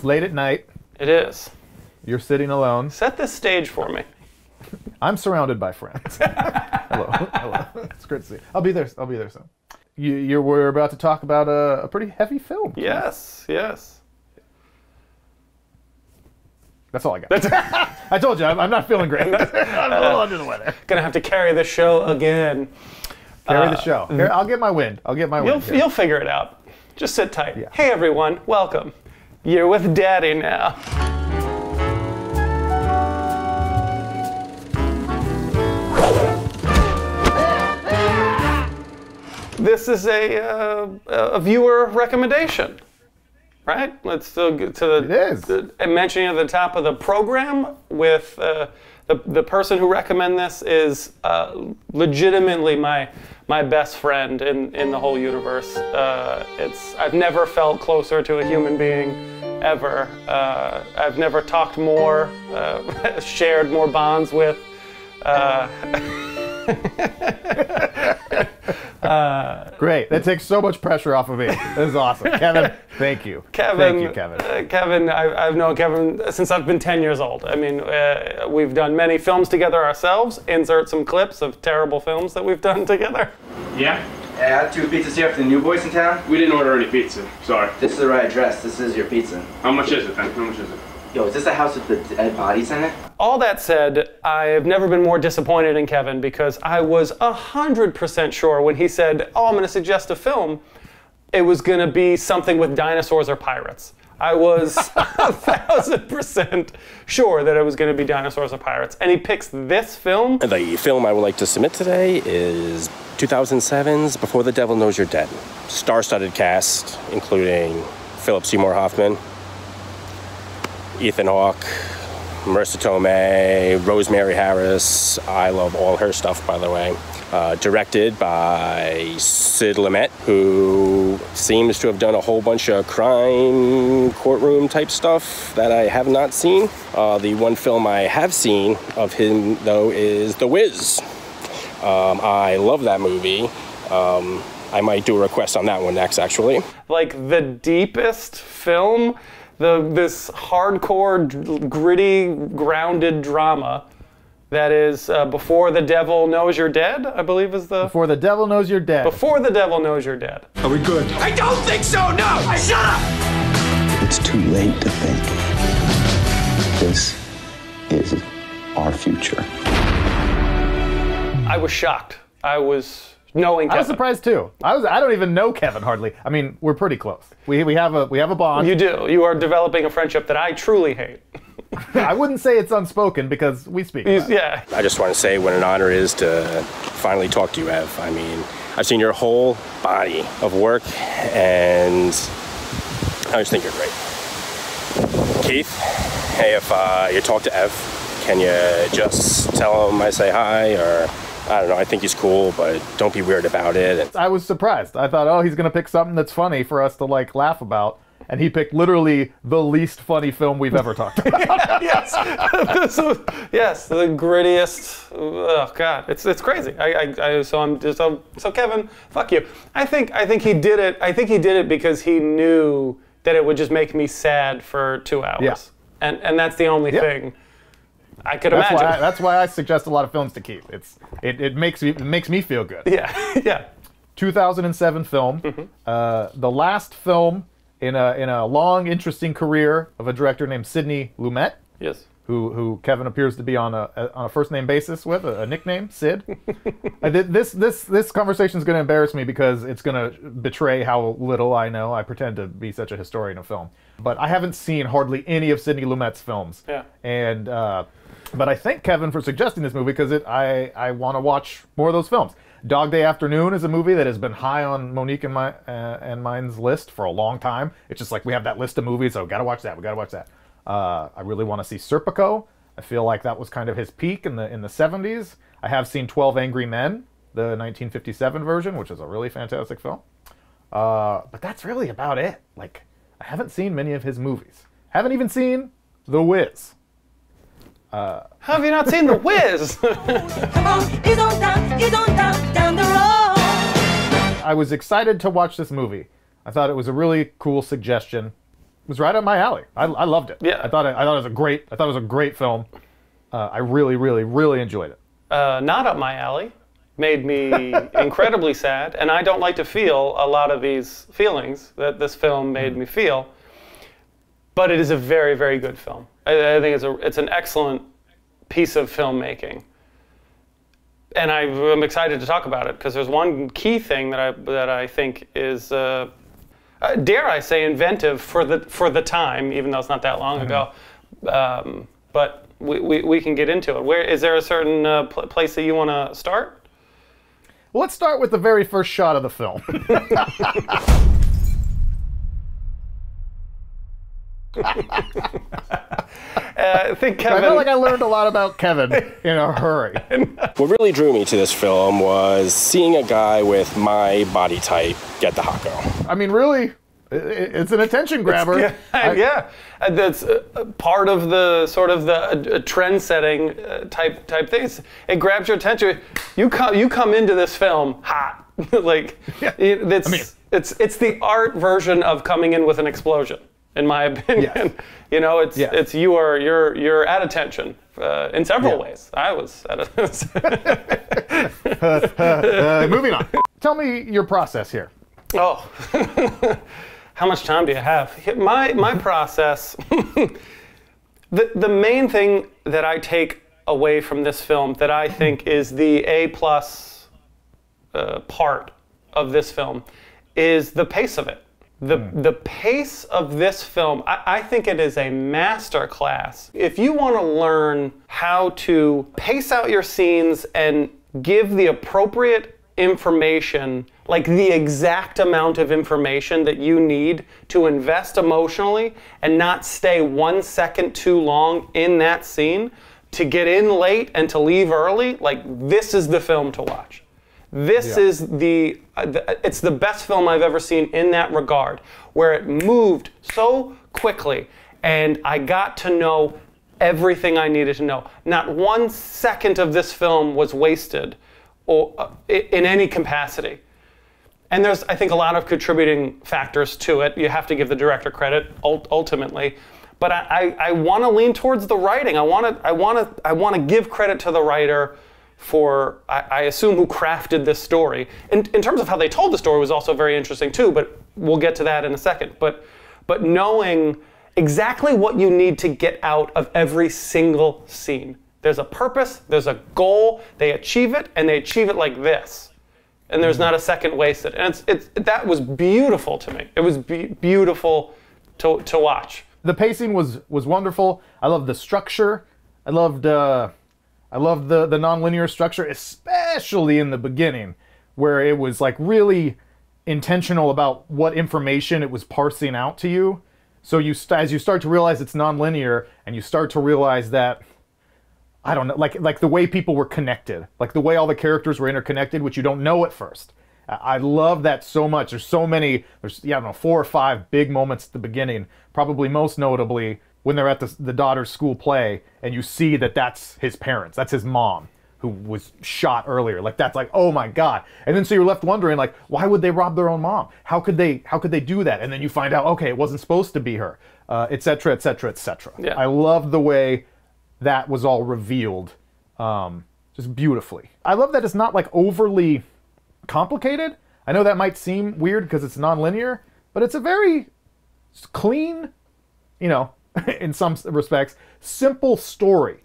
late at night. It is. You're sitting alone. Set this stage for me. I'm surrounded by friends. Hello. Hello. It's great to see you. I'll be there soon. We're about to talk about a pretty heavy film. Yes, yes. That's all I got. I told you, I'm not feeling great. I'm a little under the weather. Gonna have to carry the show again. Carry the show. Here, I'll get my wind. You'll figure it out. Just sit tight. Yeah. Hey everyone, welcome. You're with Daddy now. This is a viewer recommendation, right? Let's still get to the mentioning at the top of the program with the person who recommended this is legitimately my best friend in the whole universe. I've never felt closer to a human being ever. I've never talked more, shared more bonds with. Great. That takes so much pressure off of me. This is awesome. Kevin, thank you. Kevin, thank you, Kevin. Kevin, I've known Kevin since I've been 10 years old. I mean, we've done many films together ourselves. Insert some clips of terrible films that we've done together. Yeah? Hey, I have 2 pizzas here for the new boys in town. We didn't order any pizza. Sorry. This is the right address. This is your pizza. How much is it then? How much is it? Yo, is this a house with the dead bodies in it? All that said, I've never been more disappointed in Kevin because I was 100% sure when he said, oh, I'm going to suggest a film, it was going to be something with dinosaurs or pirates. I was 1,000% sure that it was going to be dinosaurs or pirates. And he picks this film. The film I would like to submit today is 2007's Before the Devil Knows You're Dead. Star-studded cast, including Philip Seymour Hoffman, Ethan Hawke, Marisa Tomei, Rosemary Harris. I love all her stuff, by the way. Directed by Sidney Lumet, who seems to have done a whole bunch of crime courtroom type stuff that I have not seen. The one film I have seen of him, though, is The Wiz. I love that movie. I might do a request on that one next, actually. Like the deepest film, this hardcore, gritty, grounded drama that is Before the Devil Knows You're Dead, I believe is the... Before the Devil Knows You're Dead. Before the Devil Knows You're Dead. Are we good? I don't think so, no! Shut up! It's too late to think. This is our future. I was shocked. I was knowing Kevin. I was surprised too. I don't even know Kevin hardly. I mean, we're pretty close. We have a bond. You do. You are developing a friendship that I truly hate. I wouldn't say it's unspoken because we speak. Yeah. I just want to say what an honor it is to finally talk to you, Ev. I mean, I've seen your whole body of work, and I just think you're great. Keith, hey, if you talk to Ev, can you just tell him I say hi, or I don't know, I think he's cool, but don't be weird about it. I was surprised. I thought, oh, he's going to pick something that's funny for us to, like, laugh about. And he picked literally the least funny film we've ever talked about. Yes. Yes, the grittiest. Oh, God. It's crazy. So Kevin, fuck you. I think he did it. I think he did it because he knew that it would just make me sad for 2 hours. Yeah. And that's the only thing I could imagine. That's why I suggest a lot of films to keep. It makes me feel good. Yeah, yeah. 2007 film. Mm-hmm. The last film in a long, interesting career of a director named Sidney Lumet. Yes. Who Kevin appears to be on a first name basis with, a nickname, Sid. This conversation is going to embarrass me because it's going to betray how little I know. I pretend to be such a historian of film, but I haven't seen hardly any of Sidney Lumet's films. Yeah. And but I thank Kevin for suggesting this movie because I want to watch more of those films. Dog Day Afternoon is a movie that has been high on Monique and mine's list for a long time. It's just like we have that list of movies, so gotta watch that. We gotta watch that. I really want to see Serpico. I feel like that was kind of his peak in the 70s. I have seen 12 Angry Men, the 1957 version, which is a really fantastic film. But that's really about it. Like, I haven't seen many of his movies. Haven't even seen The Wiz. How have you not seen The Wiz? Come on, he's on down the road. I was excited to watch this movie. I thought it was a really cool suggestion. was right up my alley. I loved it. Yeah. I thought it was a great film. I really, really, really enjoyed it. Not up my alley. Made me incredibly sad, and I don't like to feel a lot of these feelings that this film made me feel. But it is a very, very good film. I think it's an excellent piece of filmmaking, and I'm excited to talk about it because there's one key thing that I think is, dare I say, inventive for the time, even though it's not that long ago. But we can get into it. Is there a certain place that you want to start? Well, let's start with the very first shot of the film. I think Kevin... I feel like I learned a lot about Kevin in a hurry. What really drew me to this film was seeing a guy with my body type get the hot girl. I mean, really, it's an attention grabber. Yeah. That's part of the sort of the trend-setting type things. It grabs your attention. You come into this film hot, like it's the art version of coming in with an explosion, in my opinion. Yes. You know, it's you're at attention in several ways. I was at moving on. Tell me your process here. Oh. How much time do you have? My process, the main thing that I take away from this film that I think is the A+ part of this film is the pace of it. The pace of this film, I think it is a masterclass. If you want to learn how to pace out your scenes and give the appropriate information, like the exact amount of information that you need to invest emotionally and not stay 1 second too long in that scene, to get in late and to leave early, like this is the film to watch. This is it's the best film I've ever seen in that regard, where it moved so quickly and I got to know everything I needed to know. Not 1 second of this film was wasted or in any capacity. And there's, I think, a lot of contributing factors to it. You have to give the director credit ultimately, but I want to lean towards the writing. I want to give credit to the writer for, I assume, who crafted this story. In terms of how they told the story was also very interesting too, but we'll get to that in a second. But knowing exactly what you need to get out of every single scene. There's a purpose, there's a goal, they achieve it, and they achieve it like this. And there's not a second wasted. And that was beautiful to me. It was beautiful to watch. The pacing was wonderful. I loved the structure. I loved the nonlinear structure, especially in the beginning, where it was like really intentional about what information it was parsing out to you. So as you start to realize it's nonlinear, and you start to realize that, I don't know, like the way people were connected, like the way all the characters were interconnected, which you don't know at first. I love that so much. There's so many, I don't know, 4 or 5 big moments at the beginning, probably most notably when they're at the daughter's school play, and you see that that's his parents, that's his mom, who was shot earlier. Like, that's like, oh my God. And then so you're left wondering, like, why would they rob their own mom? How could they do that? And then you find out, okay, it wasn't supposed to be her, et cetera, et cetera, et cetera. Yeah. I love the way that was all revealed just beautifully. I love that it's not like overly complicated. I know that might seem weird because it's non-linear, but it's a very clean, you know, in some respects, simple story.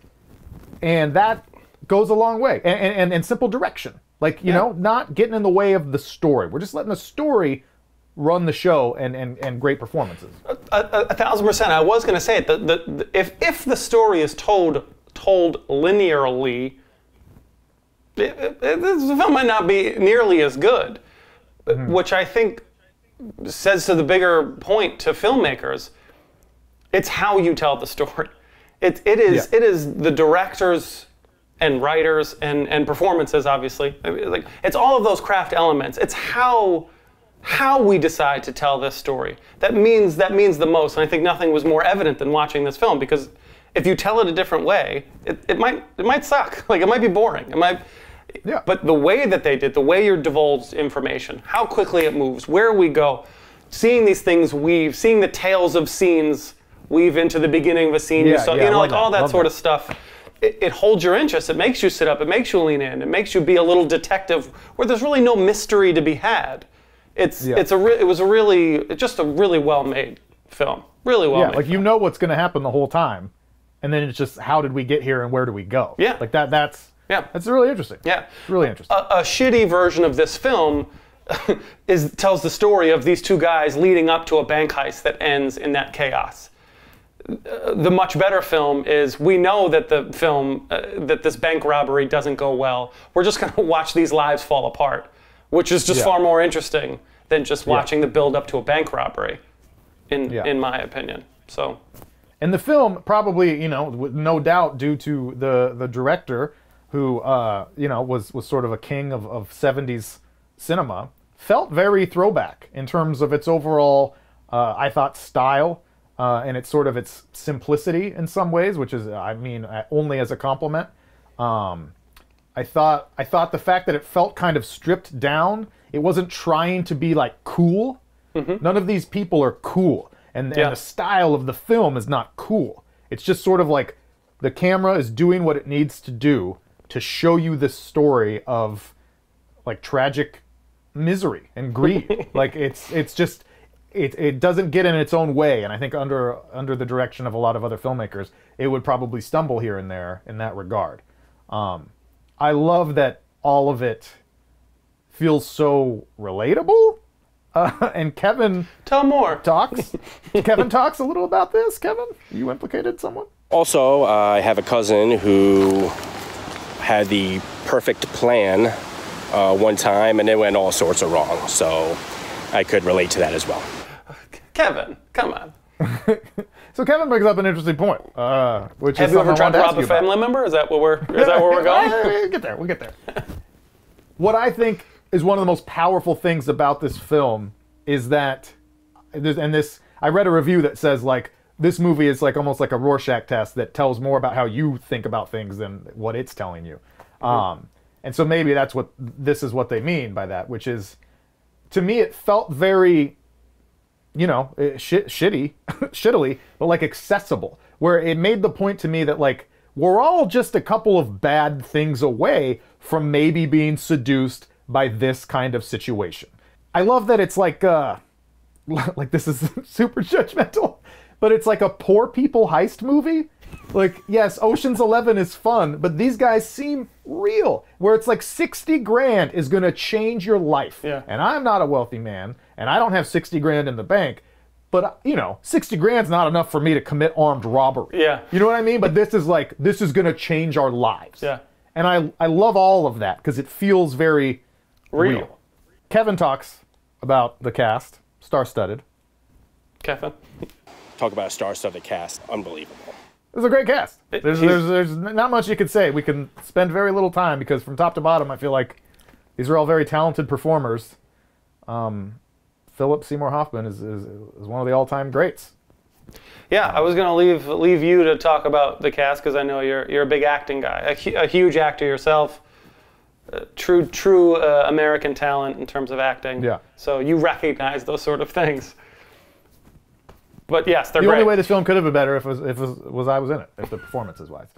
And that goes a long way. And simple direction. Like, you know, not getting in the way of the story. We're just letting the story run the show and great performances. 1,000%. I was going to say it. If the story is told linearly, this film might not be nearly as good, which I think says to the bigger point to filmmakers. It's how you tell the story. It is the directors and writers and performances, obviously. I mean, like, it's all of those craft elements. It's how we decide to tell this story. That means the most. And I think nothing was more evident than watching this film, because if you tell it a different way, it might suck. Like, it might be boring. It might. Yeah. But the way that they did, the way you're divulged information, how quickly it moves, where we go, seeing these things weave, seeing the tales of scenes weave into the beginning of a scene. Yeah, You saw, yeah, you know, love like all that, that love sort that. of stuff. It holds your interest. It makes you sit up. It makes you lean in. It makes you be a little detective where there's really no mystery to be had. It was just a really well made film. Really well made. Like you know what's going to happen the whole time, and then it's just how did we get here and where do we go? Yeah. Like that's really interesting. Yeah. It's really interesting. A shitty version of this film tells the story of these two guys leading up to a bank heist that ends in that chaos. The much better film is we know that that this bank robbery doesn't go well. We're just going to watch these lives fall apart, which is just far more interesting than just watching the build up to a bank robbery, in my opinion. So, and the film probably, with no doubt due to the director who was sort of a king of 70s cinema, felt very throwback in terms of its overall I thought style. And it's sort of its simplicity in some ways, which is, only as a compliment. I thought the fact that it felt kind of stripped down, it wasn't trying to be like cool. Mm-hmm. None of these people are cool, and the style of the film is not cool. It's just sort of like the camera is doing what it needs to do to show you this story of like tragic misery and greed. Like it's just. It doesn't get in its own way, and I think under the direction of a lot of other filmmakers, it would probably stumble here and there in that regard. I love that all of it feels so relatable, and Kevin tell more talks. Kevin talks a little about this. Kevin, you implicated someone? Also, I have a cousin who had the perfect plan one time, and it went all sorts of wrong. So I could relate to that as well. Kevin, come on. So Kevin brings up an interesting point, which have is you ever something tried I to wanted rob to a ask you family about. member? Is that where we're going? We'll get there. What I think is one of the most powerful things about this film is that, I read a review that says like this movie is like almost like a Rorschach test that tells more about how you think about things than what it's telling you. Mm-hmm. And so maybe this is what they mean by that, which is, to me, it felt very, shittily, but like accessible, where it made the point to me that like, we're all just a couple of bad things away from maybe being seduced by this kind of situation. I love that it's like this is super judgmental, but it's like a poor people heist movie. Like, yes, Ocean's 11 is fun, but these guys seem real, where it's like 60 grand is going to change your life. Yeah. And I'm not a wealthy man, and I don't have 60 grand in the bank, but 60 grand's not enough for me to commit armed robbery. Yeah. You know what I mean? But this is going to change our lives. Yeah. And I love all of that because it feels very real. Kevin talks about the cast, star-studded. Kevin. Talk about a star-studded cast. Unbelievable. It was a great cast. There's not much you could say. We can spend very little time because from top to bottom, I feel like these are all very talented performers. Philip Seymour Hoffman is one of the all-time greats. Yeah, I was going to leave you to talk about the cast because I know you're a big acting guy, a huge actor yourself, true American talent in terms of acting. Yeah. So you recognize those sort of things. But yes, they're the great. only way this film could have been better if I was in it, if the performance is wise.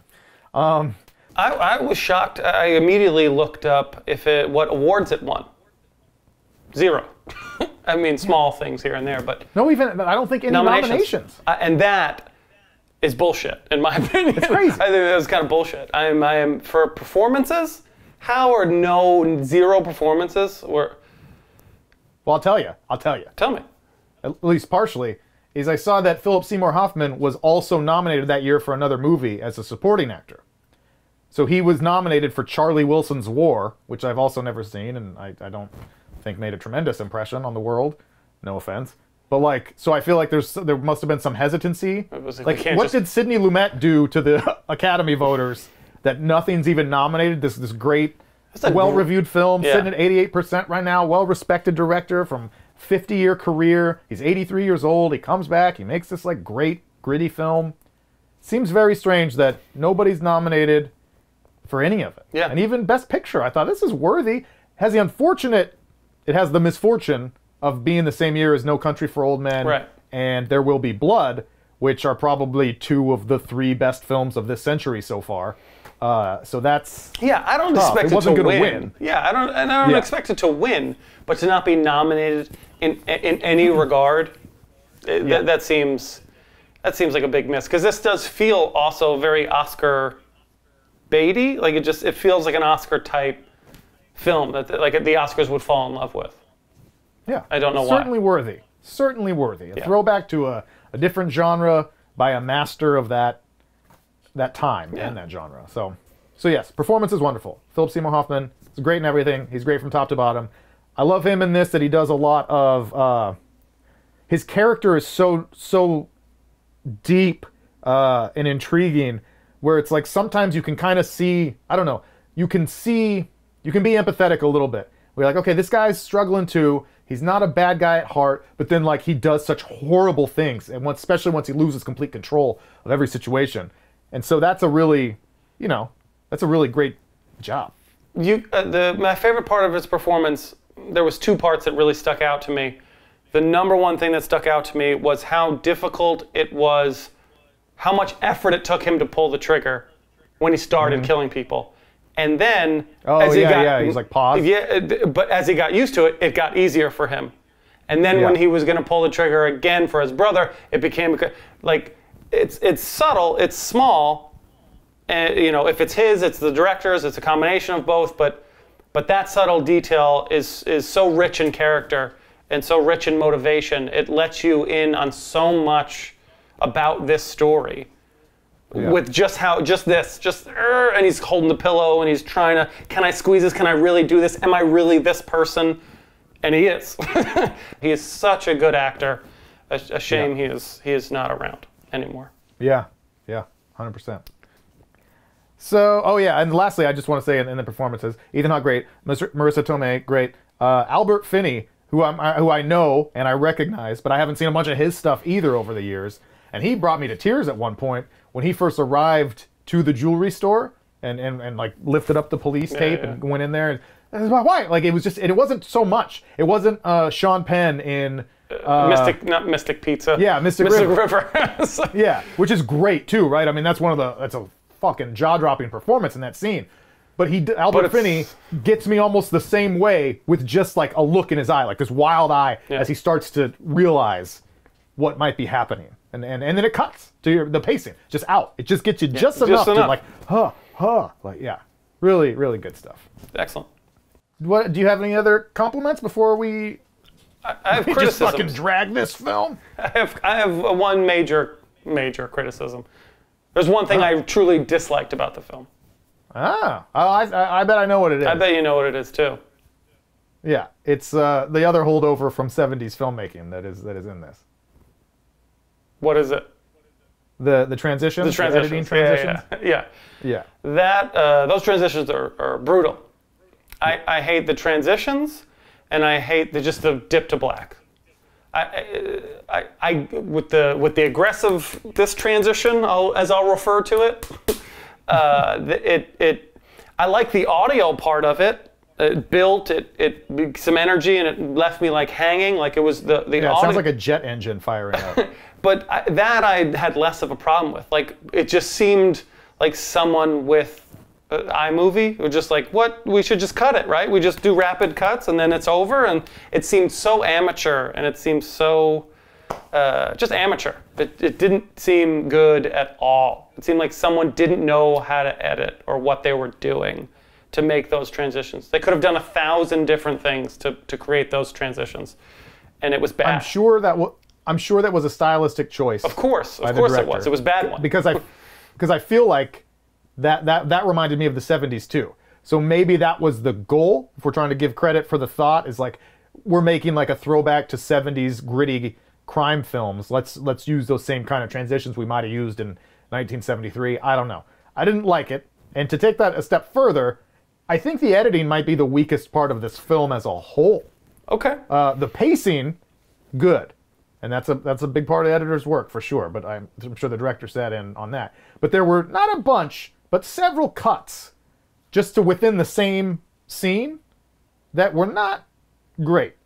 I was shocked. I immediately looked up what awards it won. 0. I mean, small things here and there, but I don't think any nominations. And that is bullshit, in my opinion. It's crazy. I think that's kind of bullshit. I am for performances. How are 0 performances? Well, I'll tell you. Tell me. At least partially. Is I saw that Philip Seymour Hoffman was also nominated that year for another movie as a supporting actor. So he was nominated for Charlie Wilson's War, which I've also never seen, and I don't think made a tremendous impression on the world. No offense. But so I feel like there must have been some hesitancy. What did Sidney Lumet do to the Academy voters that nothing's even nominated? This great, well-reviewed film, sitting at 88% right now, well-respected director from 50-year career. He's 83 years old. He comes back. He makes this great, gritty film. Seems very strange that nobody's nominated for any of it. Yeah. And even Best Picture, I thought this is worthy. It has the misfortune of being the same year as No Country for Old Men Right. and There Will Be Blood, which are probably 2 of the 3 best films of this century so far. So that's I don't expect it wasn't to gonna win. win. Yeah, I don't expect it to win, but to not be nominated in any regard, that seems like a big miss, because this does feel also very Oscar baity. Like it feels like an Oscar type film that like the Oscars would fall in love with. Yeah, I don't know why. Certainly worthy. Certainly worthy. A throwback to a different genre by a master of that time and that genre. So yes, performance is wonderful. Philip Seymour Hoffman is great in everything. He's great from top to bottom. I love him in this, that he does a lot of his character is so deep and intriguing, where it's like sometimes you can kind of see, I don't know, you can be empathetic a little bit. We're like, okay, this guy's struggling too. He's not a bad guy at heart, but then like he does such horrible things, and especially once he loses complete control of every situation. And so that's a really, that's a really great job. My favorite part of his performance, there was 2 parts that really stuck out to me. The number one thing that stuck out to me was how difficult it was, how much effort it took him to pull the trigger when he started killing people. And then, he's like, pause. Yeah, but as he got used to it, it got easier for him. And then when he was going to pull the trigger again for his brother, it became like, it's subtle, it's small, and if it's his, it's the director's, it's a combination of both. But that subtle detail is so rich in character and so rich in motivation. It lets you in on so much about this story. With and he's holding the pillow and he's trying to, can I squeeze this? Can I really do this? Am I really this person? And he is. He is such a good actor. A shame he is not around anymore. Yeah, 100%. So, and lastly, I just want to say in the performances, Ethan Hawke, great. Marisa Tomei, great. Albert Finney, who I know and I recognize, but I haven't seen a bunch of his stuff either over the years. And he brought me to tears at one point when he first arrived to the jewelry store and like lifted up the police tape and went in there. And why? Like it wasn't so much. It wasn't Sean Penn in not Mystic Pizza. Yeah, Mystic River. Yeah, which is great too, right? I mean, that's a fucking jaw-dropping performance in that scene. But Albert Finney gets me almost the same way with just like a look in his eye, like this wild eye as he starts to realize what might be happening. And then it cuts to the pacing, just out. It just gets you just enough to like, really, really good stuff. Excellent. Do you have any other compliments before we? I have criticisms. Just fucking drag this film. I have one major criticism. There's one thing I truly disliked about the film. I bet I know what it is. I bet you know what it is too. Yeah, it's the other holdover from '70s filmmaking that is in this. What is it? The transitions, the editing transitions. Yeah. That those transitions are brutal. I hate the transitions, and I hate the dip to black. I with the aggressive this transition, I'll refer to it. I like the audio part of it. It built it some energy, and it left me like hanging, like it was the audio. It sounds like a jet engine firing up. But I had less of a problem with. Like it just seemed like someone with iMovie who just like, what? We should just cut it, right? We just do rapid cuts and then it's over. And it seemed so amateur, and it seemed so just amateur. It didn't seem good at all. It seemed like someone didn't know how to edit or what they were doing to make those transitions. They could have done 1,000 different things to create those transitions, and it was bad. I'm sure that was a stylistic choice. Of course it was. It was a bad one. Because I feel like that reminded me of the 70s too. So maybe that was the goal. If we're trying to give credit for the thought, is like we're making like a throwback to 70s gritty crime films. Let's use those same kind of transitions we might have used in 1973. I don't know. I didn't like it. And to take that a step further, I think the editing might be the weakest part of this film as a whole. Okay. The pacing, good. And that's a big part of the editor's work for sure, but I'm sure the director sat in on that. But there were not a bunch, but several cuts just to within the same scene that were not great.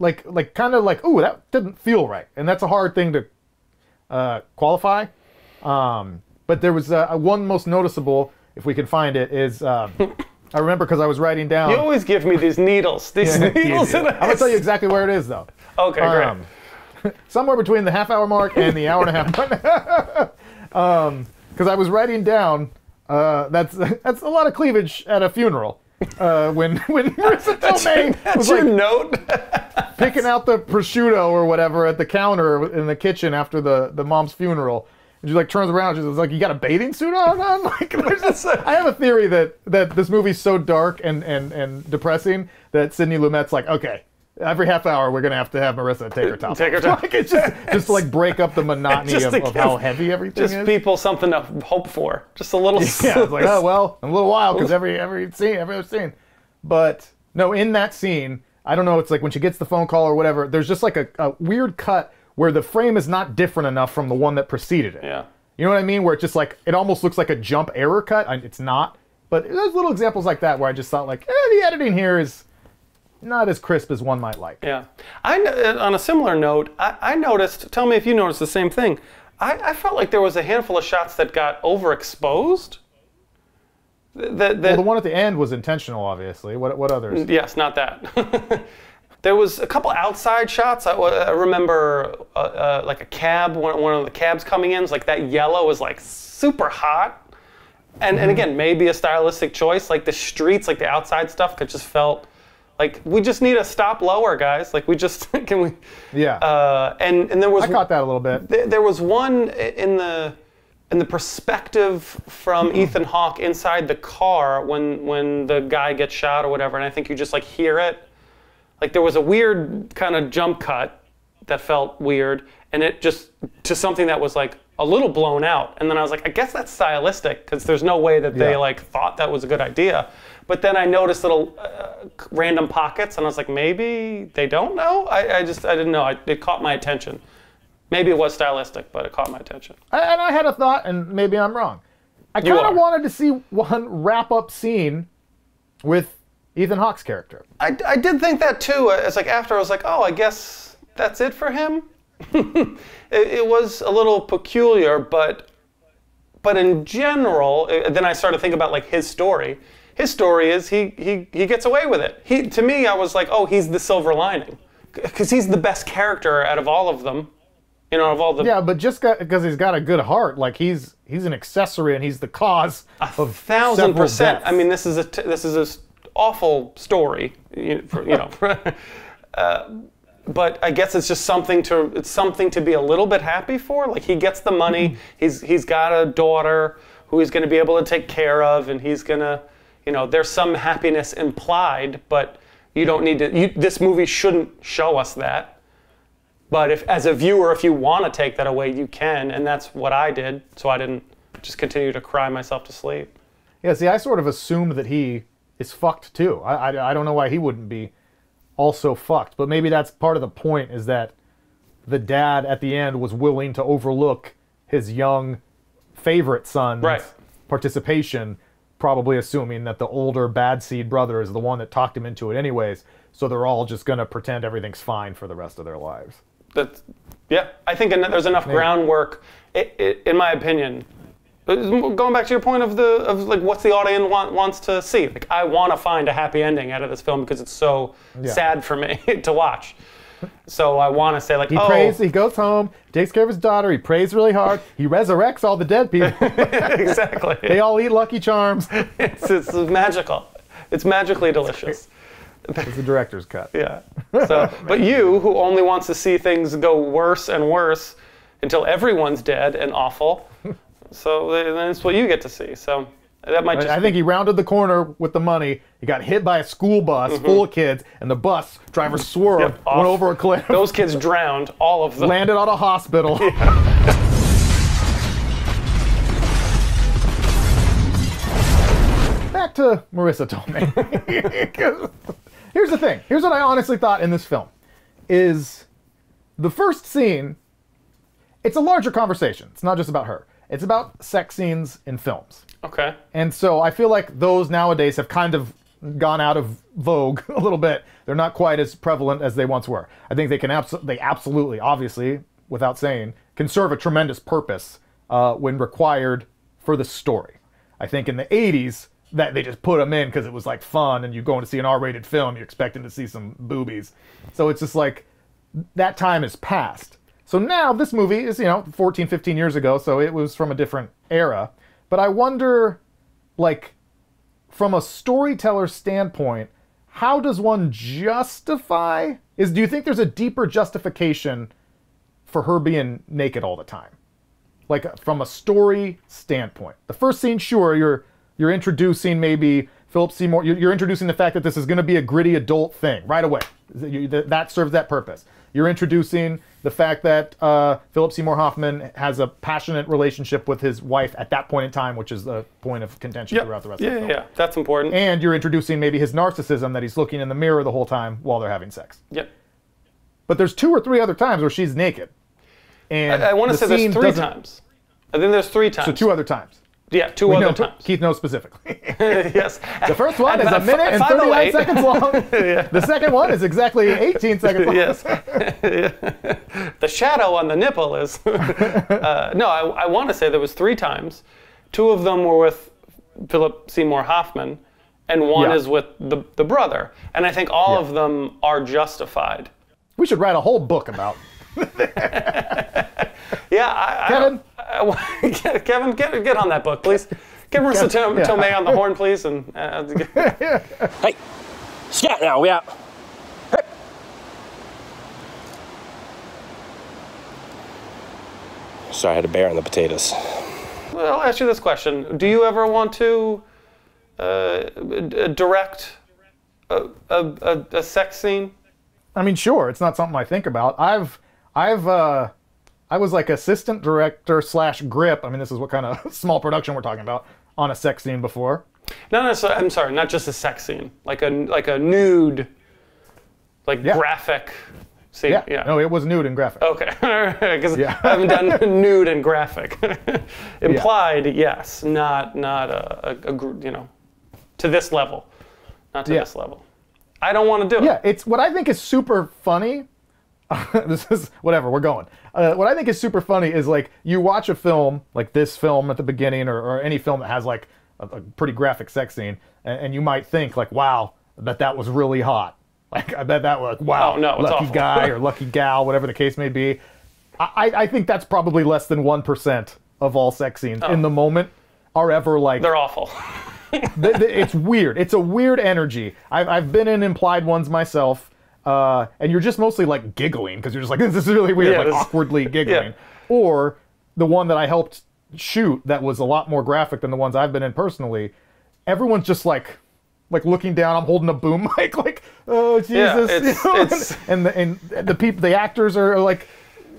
kind of like, ooh, that didn't feel right, and that's a hard thing to qualify. But there was one most noticeable, if we can find it, is I remember because I was writing down. You always give me these needles. Needles. I'm gonna tell you exactly where it is, though. Okay, great. Somewhere between the half-hour mark and the hour and a half mark. Because I was writing down. That's a lot of cleavage at a funeral. When Marisa Tomei was like note. picking out the prosciutto or whatever at the counter in the kitchen after the mom's funeral. And she like turns around, she's like, "You got a bathing suit on?" Like, I have a theory that this movie's so dark and depressing that Sidney Lumet's like, okay, every half hour we're gonna have Marisa take her top. Take her top. Like, it's just to like break up the monotony of how heavy everything is. Just people something to hope for. Just a little. Yeah, it's like, oh well, a little while because every other scene. But no, in that scene, I don't know. It's like when she gets the phone call or whatever. There's just like a weird cut where the frame is not different enough from the one that preceded it. Yeah. You know what I mean? Where it's just like, it almost looks like a jump error cut. It's not. But there's little examples like that where I just thought like, the editing here is not as crisp as one might like. Yeah. On a similar note, I noticed, tell me if you noticed the same thing, I felt like there was a handful of shots that got overexposed. Well, the one at the end was intentional, obviously. What others? Yes, not that. There was a couple outside shots. I remember like a cab, one of the cabs coming in. Like that yellow was like super hot. And again, maybe a stylistic choice. Like the streets, like the outside stuff, just felt like we just need to stop lower, guys. Like we just can we? Yeah. And there was I caught that a little bit. There was one in the perspective from Ethan Hawke inside the car when the guy gets shot or whatever, and I think you just like hear it. Like there was a weird kind of jump cut that felt weird, and it just to something that was like a little blown out. And then I was like, I guess that's stylistic because there's no way that they like thought that was a good idea. But then I noticed little random pockets, and I was like, maybe they don't know. I didn't know. It caught my attention. Maybe it was stylistic, but it caught my attention. And I had a thought, and maybe I'm wrong. I kind of wanted to see one wrap-up scene with Ethan Hawke's character. I did think that too. It's like after I was like, oh, I guess that's it for him. it was a little peculiar, but in general, then I started to think about like his story. His story is he gets away with it. To me, I was like, oh, he's the silver lining, because he's the best character out of all of them. You know, of all the but just because he's got a good heart, like he's an accessory and he's the cause of 1,000%. deaths. I mean, this is a awful story, you know. But I guess it's just something to be a little bit happy for. Like he gets the money, he's got a daughter who he's going to be able to take care of, and he's going to, you know, there's some happiness implied, but you don't need to. This movie shouldn't show us that. But as a viewer, if you want to take that away, you can, and that's what I did. So I didn't just continue to cry myself to sleep. Yeah, see, I sort of assumed that he is fucked too. I don't know why he wouldn't be also fucked, but maybe that's part of the point, is that the dad at the end was willing to overlook his young favorite son's participation, probably assuming that the older bad seed brother is the one that talked him into it anyways, so they're all just going to pretend everything's fine for the rest of their lives. I think there's enough groundwork, in my opinion. Going back to your point of like what's the audience wants to see. Like I want to find a happy ending out of this film because it's so sad for me to watch. So I want to say like, he prays, he goes home, takes care of his daughter, he prays really hard, he resurrects all the dead people. Exactly. They all eat Lucky Charms. It's magical. It's magically delicious. It's the director's cut. Yeah. So, but you, who only wants to see things go worse and worse until everyone's dead and awful, so then it's what you get to see. So that might just. I think he rounded the corner with the money. He got hit by a school bus full of kids, and the bus driver swerved, went over a cliff. Those kids drowned, all of them. Landed on a hospital. Yeah. Back to Marisa Tomei. Here's the thing. Here's what I honestly thought in this film. Is the first scene, it's a larger conversation. It's not just about her. It's about sex scenes in films. Okay. And so I feel like those nowadays have kind of gone out of vogue a little bit. They're not quite as prevalent as they once were. I think they can they absolutely, obviously, without saying, can serve a tremendous purpose when required for the story. I think in the 80s that they just put them in because it was like fun, and you go to see an R-rated film, you're expecting to see some boobies. So it's just like that time has passed. So now this movie is, 14, 15 years ago, so it was from a different era. But I wonder, like, from a storyteller standpoint, how does one justify? Do you think there's a deeper justification for her being naked all the time? Like, from a story standpoint. The first scene, sure, you're introducing maybe Philip Seymour. You're introducing the fact that this is going to be a gritty adult thing right away. That serves that purpose. You're introducing the fact that Philip Seymour Hoffman has a passionate relationship with his wife at that point in time, which is the point of contention throughout the rest of the film. Yeah, that's important. And you're introducing maybe his narcissism, that he's looking in the mirror the whole time while they're having sex. Yep. But there's 2 or 3 other times where she's naked. And I want to say there's 3 times. I think there's 3 times. So 2 other times. Yeah, 2 other times. Keith knows specifically. Yes. The first one is a minute and 39 seconds long. Yeah. The second one is exactly 18 seconds long. Yes. The shadow on the nipple is... no, I want to say there was 3 times. 2 of them were with Philip Seymour Hoffman, and 1 is with the brother. And I think all of them are justified. We should write a whole book about... Kevin? Kevin, get on that book, please. Get Marisa Tomei on the horn, please. And hey, scat now, we out. Hey. Sorry, I had a bear on the potatoes. Well, I'll ask you this question. Do you ever want to direct a sex scene? I mean, sure. It's not something I think about. I was like assistant director / grip. I mean, this is what kind of small production we're talking about on a sex scene before. No, I'm sorry, not just a sex scene, like a nude, graphic scene. Yeah. No, it was nude and graphic. Okay, because I haven't done nude and graphic. Implied, yes, not a to this level, not to this level. I don't want to do it. Yeah, it's what I think is super funny. This is whatever, we're going. What I think is super funny is, like, you watch a film like this film at the beginning, or any film that has like a pretty graphic sex scene, and you might think like, wow, that was really hot. Like, I bet that was like, wow, lucky guy or lucky gal, whatever the case may be. I think that's probably less than 1% of all sex scenes in the moment are ever like... They're awful. It's weird. It's a weird energy. I've been in implied ones myself. And you're just mostly like giggling because you're just like, this is really weird, awkwardly giggling. Or the one that I helped shoot that was a lot more graphic than the ones I've been in personally, everyone's just like looking down. I'm holding a boom mic, like, oh Jesus, and the actors are like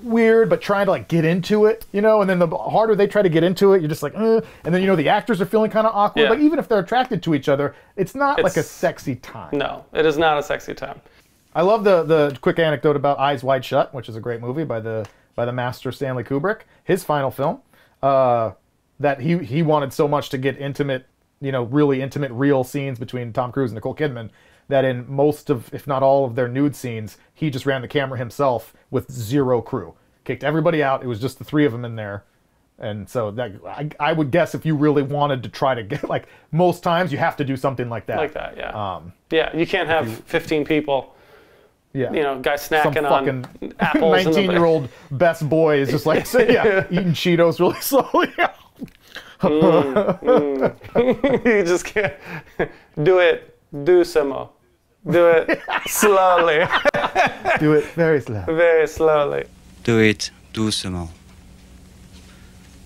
weird, but trying to like get into it, and then the harder they try to get into it, you're just like, and then the actors are feeling kind of awkward. Like, even if they're attracted to each other, it's not like a sexy time. No, it is not a sexy time. I love the quick anecdote about Eyes Wide Shut, which is a great movie by the master Stanley Kubrick. His final film, that he wanted so much to get intimate, really intimate, real scenes between Tom Cruise and Nicole Kidman, that in most of, if not all of their nude scenes, he just ran the camera himself with 0 crew. Kicked everybody out. It was just the 3 of them in there. And so that I would guess if you really wanted to try to get, like, most times you have to do something like that. Like that, yeah. You can't have 15 people. Yeah. Guys snacking on apples. 19-year-old best boy is just like, eating Cheetos really slowly. You just can't do it. Do some more. Do it slowly. Do it very slowly. Very slowly. Do it. Do some more.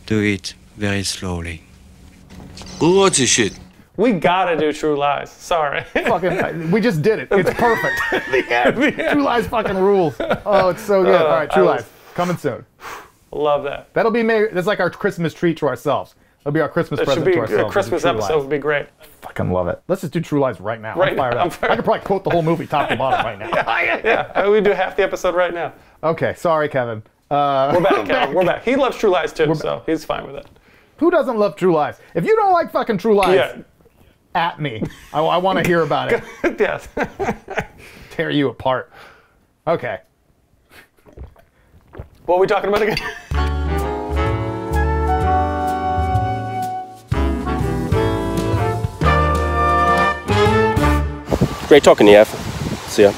Do it very slowly. What's this shit? We gotta do True Lies. Sorry. We just did it. It's perfect. The end. True Lies fucking rules. Oh, it's so good. All right, True Lies. Coming soon. Love that. That'll be that's like our Christmas treat to ourselves. That'll be our Christmas present to ourselves. A Christmas episode would be great. Fucking love it. Let's just do True Lies right now. Right now. I could probably quote the whole movie top to bottom right now. Yeah, we do half the episode right now. Okay, sorry, Kevin. We're back, Kevin. We're back. He loves True Lies too, so he's fine with it. Who doesn't love True Lies? If you don't like fucking True Lies, at me. I want to hear about it. Yes. Tear you apart. Okay. What are we talking about again? Great talking to you, Ev. See ya.